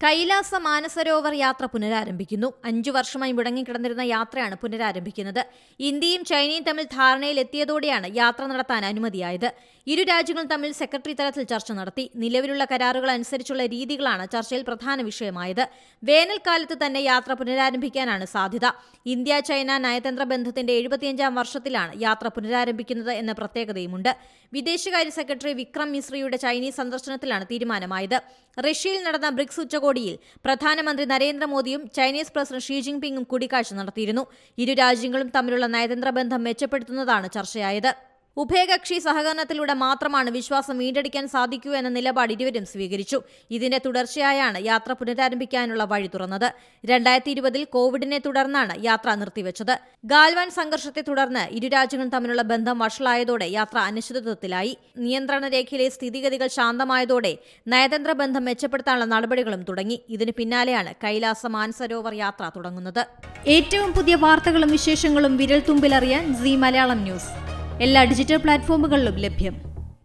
കൈലാസ മാനസരോവർ യാത്ര പുനരാരംഭിക്കുന്നു. 5 വർഷമായി മുടങ്ങിക്കിടന്നിരുന്ന യാത്രയാണ് പുനരാരംഭിക്കുന്നത്. ഇന്ത്യയും ചൈനയും തമ്മിൽ ധാരണയിലെത്തിയതോടെയാണ് യാത്ര നടത്താൻ അനുമതിയായത്. ഇരു രാജ്യങ്ങളും തമ്മിൽ സെക്രട്ടറി തലത്തിൽ ചർച്ച നടത്തി. നിലവിലുള്ള കരാറുകൾ അനുസരിച്ചുള്ള രീതികളാണ് ചർച്ചയിൽ പ്രധാന വിഷയമായത്. വേനൽക്കാലത്ത് തന്നെ യാത്ര പുനരാരംഭിക്കാനാണ് സാധ്യത. ഇന്ത്യ ചൈന നയതന്ത്ര ബന്ധത്തിന്റെ 75ാം വർഷത്തിലാണ് യാത്ര പുനരാരംഭിക്കുന്നത് എന്ന പ്രത്യേകതയുമുണ്ട്. വിദേശകാര്യ സെക്രട്ടറി വിക്രം മിശ്രയുടെ ചൈനീസ് സന്ദർശനത്തിലാണ് തീരുമാനമായത്. റഷ്യയിൽ നടന്ന ബ്രിക്സ് ഉച്ചകോടിയിൽ പ്രധാനമന്ത്രി നരേന്ദ്രമോദിയും ചൈനീസ് പ്രസിഡന്റ് ഷീ ജിൻപിങ്ങും കൂടിക്കാഴ്ച നടത്തിയിരുന്നു. ഇരു രാജ്യങ്ങളും തമ്മിലുള്ള നയതന്ത്ര ബന്ധം മെച്ചപ്പെടുത്തുന്നതാണ് ചർച്ചയായത്. ഉഭയകക്ഷി സഹകരണത്തിലൂടെ മാത്രമാണ് വിശ്വാസം വീണ്ടെടുക്കാൻ സാധിക്കൂ എന്ന നിലപാട് ഇരുവരും സ്വീകരിച്ചു. ഇതിന്റെ തുടർച്ചയായാണ് യാത്ര പുനരാരംഭിക്കാനുള്ള വഴി തുറന്നത്. 2020 കോവിഡിനെ തുടർന്നാണ് യാത്ര നിർത്തിവെച്ചത്. ഗാൽവാൻ സംഘർഷത്തെ തുടർന്ന് ഇരു രാജ്യങ്ങളും തമ്മിലുള്ള ബന്ധം വഷളായതോടെ യാത്ര അനിശ്ചിതത്വത്തിലായി. നിയന്ത്രണ രേഖയിലെ സ്ഥിതിഗതികൾ ശാന്തമായതോടെ നയതന്ത്ര ബന്ധം മെച്ചപ്പെടുത്താനുള്ള നടപടികളും തുടങ്ങി. ഇതിന് പിന്നാലെയാണ് കൈലാസ മാനസരോവർ യാത്ര തുടങ്ങുന്നത്. ഏറ്റവും പുതിയ വാർത്തകളും വിശേഷങ്ങളും വിരൽ തുമ്പിലറിയാൻ സീ മലയാളം ന്യൂസ് എല്ലാ ഡിജിറ്റൽ പ്ലാറ്റ്ഫോമുകളിലും ലഭ്യം.